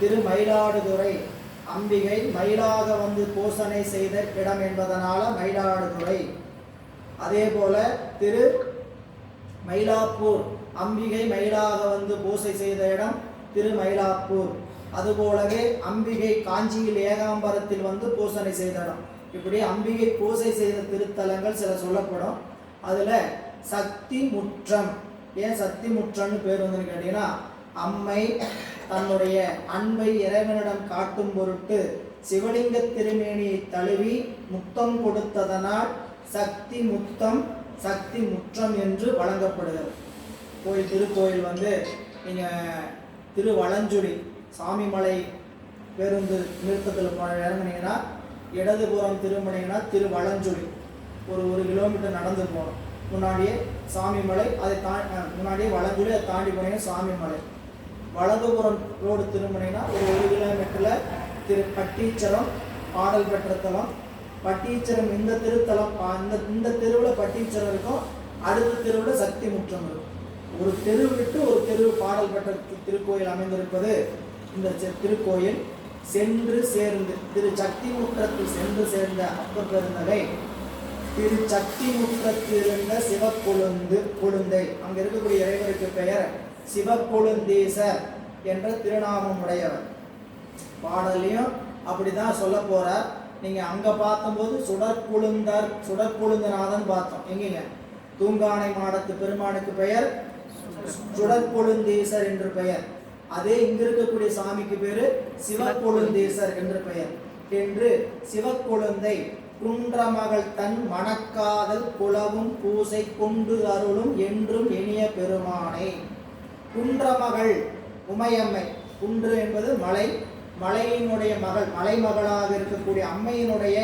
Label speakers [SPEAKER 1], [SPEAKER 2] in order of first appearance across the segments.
[SPEAKER 1] திருமயிலாடுதுறை அம்பிகை மயிலாக வந்து பூசனை செய்த இடம் என்பதனால மயிலாடுதுறை. அதே போல திரு மயிலாப்பூர் அம்பிகை மயிலாக வந்து பூசை செய்த இடம் திருமயிலாப்பூர். அதுபோலவே அம்பிகை காஞ்சியில் ஏகாம்பரத்தில் வந்து பூசனை செய்த இடம். இப்படி அம்பிகை பூசை செய்த திருத்தலங்கள் சில சொல்லப்படும். அதுல சக்தி முற்றம். ஏன் சக்தி முற்றம்னு பேர் வந்துன்னு கேட்டீங்கன்னா, அம்மை தன்னுடைய அன்பை இறைவனிடம் காட்டும் பொருட்டு சிவலிங்க திருமேனியை தழுவி முத்தம் கொடுத்ததனால் சக்தி முத்தம் சக்தி முற்றம் என்று வழங்கப்படுகிறது. திருக்கோயில் வந்து நீங்கள் திருவளஞ்சுழி சாமிமலை பேருந்து நிறுத்தத்தில் இறங்குனீங்கன்னா இடதுபுறம் திரும்பினீங்கன்னா திருவளஞ்சுழி ஒரு கிலோமீட்டர் நடந்து போகணும். முன்னாடியே சாமிமலை, அதை முன்னாடியே வளஞ்சுழி, அதை தாண்டி போனீங்கன்னா சாமிமலை. வலதுபுறம் ரோடு திரும்பினீங்கன்னா ஒரு கிலோமீட்டரில் திரு பட்டீச்சரம் பாடல் பெற்ற தலம். பட்டீச்சரம் இந்த திருத்தலம், இந்த தெருவில் பட்டீச்சரம் இருக்கும். அடுத்த தெருவில் சக்தி முற்றம் இருக்கும். ஒரு தெரு விட்டு ஒரு தெரு பாடல் பெற்ற திருக்கோயில் அமைந்திருப்பது இந்த திருக்கோயில். சென்று சேர்ந்து திரு சக்தி முற்றத்தில் சென்று சேர்ந்த அப்பர் பெருந்தகை திரு சக்தி முற்றத்தில் இருந்த சிவக்கொழுந்தை, அங்கே இருக்கக்கூடிய இறைவருக்கு பெயர் சிவக்கொழுந்தீசர் என்ற திருநாமம் உடையவர். பாடலையும் அப்படிதான் சொல்ல போறார். நீங்க அங்க பார்த்தபோது சுடற்கொழுந்தநாதன் பார்த்தோம். எங்கீங்க தூங்கானை மாடத்து பெருமானுக்கு பெயர் சுடற்கொழுந்தீசர் என்று பெயர். அதே இங்க இருக்கக்கூடிய சாமிக்கு பேரு சிவக்கொழுந்தீசர் என்று பெயர். என்று சிவக்கொழுந்தை குன்றமகள் தன் மணக்காதல் குலவும் பூசை கொண்டு அருளும் என்றும் இனிய பெருமானே. குன்றமகள் உமையம்மை. குன்று என்பது மலை, மலையினுடைய மகள், மலைமகளாக இருக்கக்கூடிய அம்மையினுடைய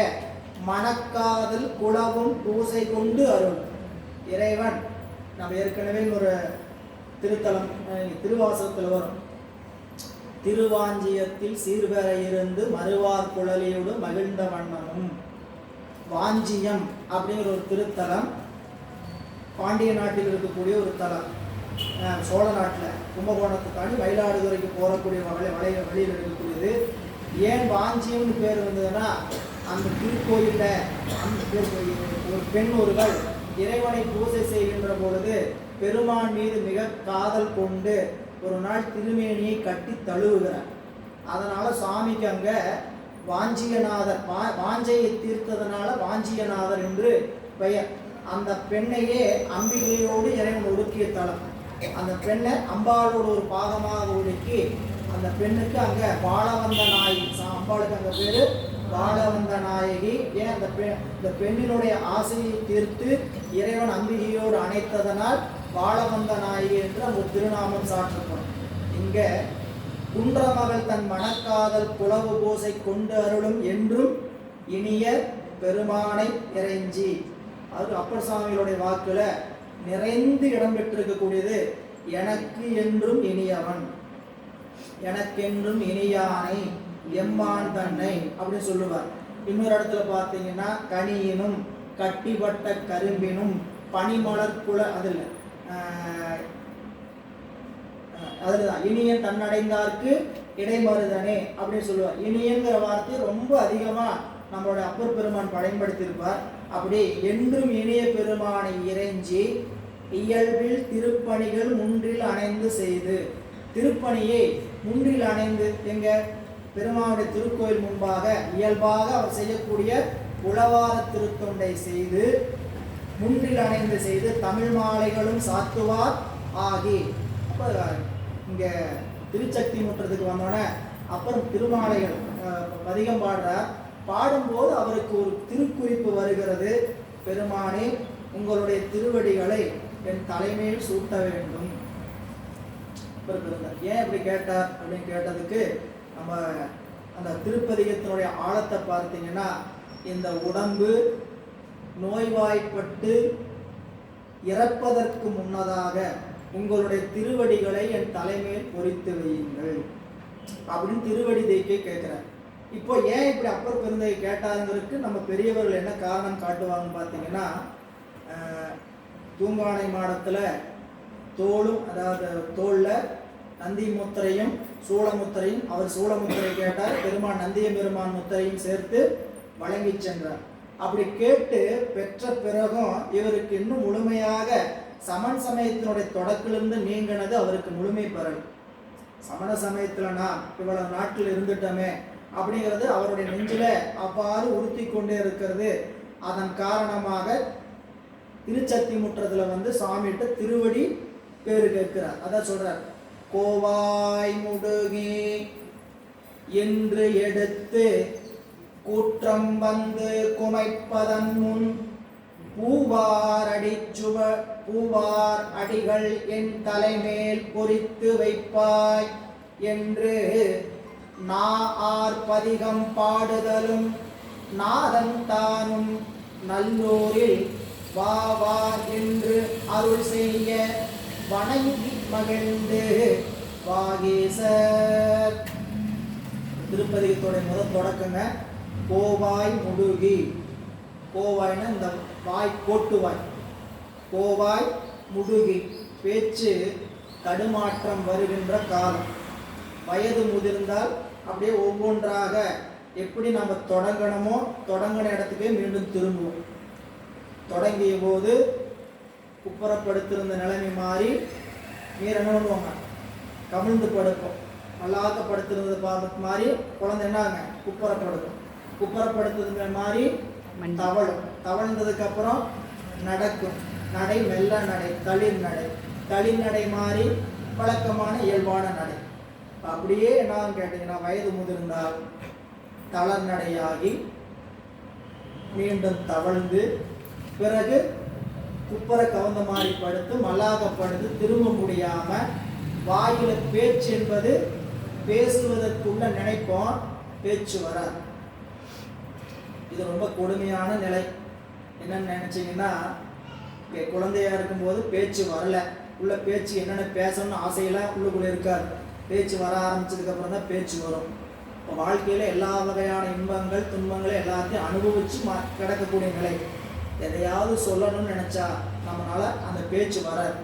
[SPEAKER 1] மணக்காதல் குலவும் பூசை கொண்டு அருள். இறைவன் நம்ம ஏற்கனவே ஒரு திருத்தலம் திருவாசகத்தில் வரும். திருவாஞ்சியத்தில் சீர்பெற இருந்து மறுவார் குழலியோடு மகிழ்ந்த வண்ணமும். வாஞ்சியம் அப்படிங்கிற ஒரு திருத்தலம் பாண்டிய நாட்டில் இருக்கக்கூடிய ஒரு தலம். சோழ நாட்டில் கும்பகோணத்தை தாண்டி மயிலாடுதுறைக்கு போகக்கூடிய வழியில் இருக்கக்கூடியது. ஏன் வாஞ்சியம்னு பேர் வந்ததுன்னா, அந்த திருக்கோயிலில் ஒரு பெண் ஒருவர் இறைவனை பூஜை செய்கின்ற பொழுது பெருமான் மீது மிக காதல் கொண்டு ஒரு நாள் திருமேனியை கட்டி தழுவுகிறார். அதனால சாமிக்கு அங்கே வாஞ்சியநாதர், வாஞ்சையை தீர்த்ததனால வாஞ்சியநாதர் என்று பெயர். அந்த பெண்ணையே அம்பிகையோடு இறைவன் ஒடுக்கிய தலம். அந்த பெண்ணை அம்பாளோட ஒரு பாகமாக ஒடுக்கி அந்த பெண்ணுக்கு அங்கே வாழவந்த நாயகி, அம்பாளுக்கு அங்கே பேரு வாழவந்த நாயகி. ஏன் இந்த பெண்ணினுடைய ஆசையை தீர்த்து இறைவன் அம்பிகையோடு அணைத்ததனால் வாழவந்த நாயகி என்று அந்த திருநாமம் சாற்றப்படும். இங்கே குன்றமகள் தன் மணக்காதல் குலவு பூசை கொண்டு அருளும் என்றும் இனிய பெருமானை இறைஞ்சி. அது அப்பர் சாமிகளுடைய வாக்குல நிறைந்து இடம் பெற்றிருக்கக்கூடியது. எனக்கு என்றும் இனியவன், எனக்கென்றும் இனியானை எம்மான் தன்னை அப்படின்னு சொல்லுவார். இன்னொரு இடத்துல பார்த்தீங்கன்னா கனியினும் கட்டிப்பட்ட கரும்பினும் பனிமலர் குல அதுதான் இனியன் தன்னடைந்தார்க்கு இடைமருதனே அப்படின்னு சொல்லுவார். இனியங்கிற வார்த்தை ரொம்ப அதிகமா நம்மளோட அப்பர் பெருமான் பயன்படுத்தியிருப்பார். அப்படி என்றும் இனிய பெருமானை இறைஞ்சி இயல்பில் திருப்பணிகள் முன்றில் அணைந்து செய்து. திருப்பணியை முன்றில் அணைந்து எங்க பெருமானுடைய திருக்கோயில் முன்பாக இயல்பாக அவர் செய்யக்கூடிய உளவார திருத்தொண்டை செய்து முன்றில் அணைந்து செய்து தமிழ் மாலைகளும் சாத்துவார் ஆகி. அப்போ இங்கே திருச்சக்தி முற்றத்துக்கு வந்தோடனே அப்புறம் திருமாலைகள் அதிகம் பாடுறார். பாடும்போது அவருக்கு ஒரு திருக்குறிப்பு வருகிறது. பெருமானே, உங்களுடைய திருவடிகளை என் தலைமையில் சூட்ட வேண்டும். ஏன் இப்படி கேட்டார் அப்படின்னு கேட்டதுக்கு நம்ம அந்த திருப்பதிகத்தினுடைய ஆழத்தை பார்த்தீங்கன்னா, இந்த உடம்பு நோய்வாய்ப்பட்டு இறப்பதற்கு முன்னதாக உங்களுடைய திருவடிகளை என் தலைமையில் பொறித்து வையுங்கள் அப்படின்னு திருவடி தேய்க்கே கேட்கிறார். இப்போ ஏன் இப்படி அப்பர் பெருந்தகை கேட்டாருங்கிறதுக்கு நம்ம பெரியவர்கள் என்ன காரணம் காட்டுவாங்கன்னு பார்த்தீங்கன்னா, தூங்கானை மாடத்தில் தோளும், அதாவது தோளில் நந்தி முத்திரையும் சூளமுத்திரையும், அவர் சூளமுத்திரை கேட்டார், பெருமான் நந்திய பெருமான் முத்திரையும் சேர்த்து வழங்கி சென்றார். அப்படி கேட்டு பெற்ற பிறகும் இவருக்கு இன்னும் முழுமையாக சமண சமயத்தினுடைய தொடக்கிலிருந்து நீங்கினது அவருக்கு முழுமை பெறல். சமண சமயத்துல நான் இவ்வளவு நாட்டில் இருந்துட்டோமே அப்படிங்கிறது அவருடைய நெஞ்சில அவ்வாறு உறுத்தி கொண்டே இருக்கிறது. அதன் காரணமாக திருச்சத்தி முற்றத்துல சாமிகிட்ட திருவடி பேரு கேட்கிறார். அதான் சொல்றார், கோவாய் முடுகி என்று எடுத்து கூற்றம் வந்து குமைப்பதன் முன் பூவார் அடிகள் என் தலைமேல் பொறித்து வைப்பாய் என்று பதிகம் பாடுதலும் நாதன் தானும் நல்லூரில் வா வா என்று அருள் செய்ய வணங்கி மகிழ்ந்து வாகீசர். திருப்பதிகத்தோட முதல் தொடக்கங்க கோவாய் முடுகி. கோவாய்னா இந்த வாய், கோட்டுவாய். கோவாய் முடுகி, பேச்சு தடுமாற்றம் வருகின்ற காலம். வயது முதிர்ந்தால் அப்படியே ஒவ்வொன்றாக எப்படி நம்ம தொடங்கணுமோ தொடங்கின இடத்துக்கே மீண்டும் திரும்புவோம். தொடங்கிய போது குப்புறப்படுத்திருந்த நிலைமை மாறி நீர் என்ன பண்ணுவாங்க, கமிழ்ந்து படுப்போம். மல்லாக்கப்படுத்திருந்தது பார்த்து மாறி குழந்தை என்னாங்க, குப்புறப்படுத்தும். குப்புறப்படுத்துறது மாதிரி தவழும். தவழ்ந்ததுக்கு அப்புறம் நடக்கும். நடை மெல்ல நடை, தளிர் நடை. தளிர் நடை மாறி வழக்கமான இயல்பான நடை. அப்படியே என்னன்னு கேட்டீங்கன்னா வயது முதிர்ந்தால் தளர் நடையாகி மீண்டும் தவழ்ந்து பிறகு குப்புற கவுந்த மாதிரி படுத்து மல்லாகப்படுத்து திரும்ப முடியாம வாயில பேச்சு என்பது பேசுவதற்குள்ள நினைப்போம், பேச்சு வராது. இது ரொம்ப கொடுமையான நிலை. என்னன்னு நினைச்சீங்கன்னா, குழந்தையா இருக்கும்போது பேச்சு வரல, உள்ள பேச்சு என்னென்ன பேசணும்னு ஆசையெல்லாம் உள்ளுக்குள்ள இருக்காது. பேச்சு வர ஆரம்பிச்சதுக்கு அப்புறம் தான் பேச்சு வரும். இப்போ வாழ்க்கையில எல்லா வகையான இன்பங்கள் துன்பங்களை எல்லாத்தையும் அனுபவிச்சு கிடக்கக்கூடிய நிலை. எதையாவது சொல்லணும்னு நினைச்சா நம்மளால அந்த பேச்சு வராது.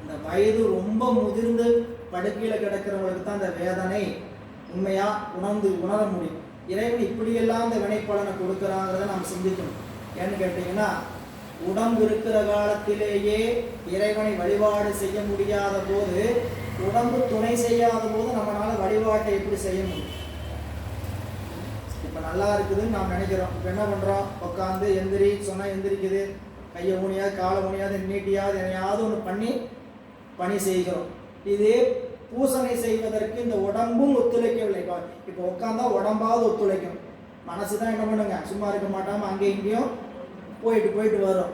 [SPEAKER 1] இந்த வயது ரொம்ப முதிர்ந்து படுக்கையில கிடக்கிறவங்களுக்கு தான் அந்த வேதனை உண்மையா உணர முடியும். இறைவன் இப்படியெல்லாம் இந்த வினைப்பலனை கொடுக்குறாங்கிறத நாம் சிந்திக்கணும். ஏன்னு கேட்டீங்கன்னா, உடம்பு இருக்கிற காலத்திலேயே இறைவனை வழிபாடு செய்ய முடியாத போது, உடம்பு துணை செய்யாத போது நம்மளால வழிபாட்டை எப்படி செய்ய முடியும்? இப்ப நல்லா இருக்குதுன்னு நாம் நினைக்கிறோம். இப்ப என்ன பண்றோம், உட்காந்து எந்திரி சொன்னா எந்திரிக்குது, கையை ஊனியாது காலை ஊனியாது நீட்டியாவது எதையாவது ஒன்று பண்ணி பணி செய்கிறோம். இதே பூசனை செய்வதற்கு இந்த உடம்பும் ஒத்துழைக்கவில்லை. இப்போ உட்காந்தா உடம்பாவது ஒத்துழைக்கும், மனசுதான் என்ன பண்ணுங்க, சும்மா இருக்க மாட்டாம அங்கே இங்கேயும் போயிட்டு வரும்.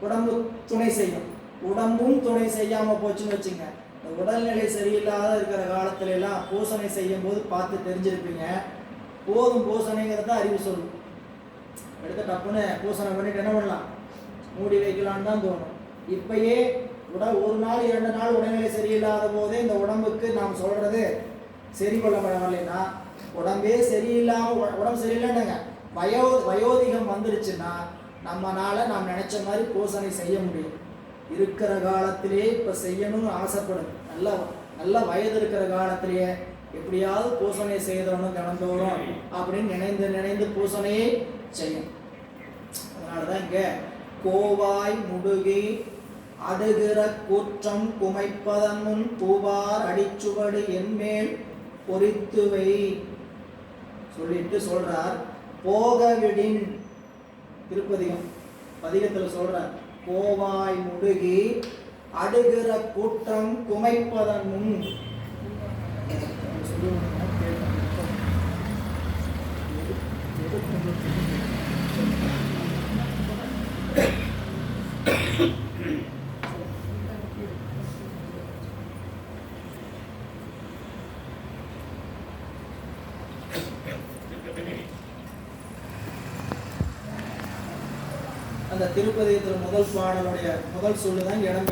[SPEAKER 1] உடம்பு துணை செய்யும். உடம்பும் துணை செய்யாம போச்சுன்னு வச்சுங்க, இந்த உடல்நிலை சரியில்லாத இருக்கிற காலத்துல எல்லாம் பூசனை செய்யும் போது பார்த்து தெரிஞ்சிருப்பீங்க. போதும் பூசனைங்கிறத அறிவு சொல்லும். எடுத்து டப்புன்னு பூசனை பண்ணிட்டு என்ன பண்ணலாம், மூடி வைக்கலான்னு தான் தோணும். இப்பயே ஒரு நாள் 2 நாள் உடல்நிலை சரியில்லாத போதே இந்த உடம்புக்கு நாம் சொல்றது சரி கொள்ள வரலைன்னா, உடம்பே சரியில்லாம உடம்பு சரியில்லைன்னுங்க வயோதிகம் வந்துருச்சுன்னா நம்மனால நாம் நினைச்ச மாதிரி பூசனை செய்ய முடியும். இருக்கிற காலத்திலேயே இப்ப செய்யணும்னு ஆசைப்படும். நல்ல வயது இருக்கிற காலத்திலேயே எப்படியாவது பூசனை செய்தவனும் கணந்தோறும் அப்படின்னு நினைந்து பூசனையை செய்யும். அதனாலதான் இங்க கோவாய் முடுகி அடுகிற கூற்றம் குமைப்பதன் முன் பூவார் அடிச்சுவடு என்மேல் பொறித்துவை சொல்லிட்டு சொல்றார். போகவிடின் திருப்பதிகம் பதிகத்துல சொல்றார், கோவாய் முடுகி அடுகிற கூற்றம் குமைப்பதன் முன். அந்த திருப்பதிகத்தில் முதல் பாடலுடைய முதல் சொல்லுதான் இடம்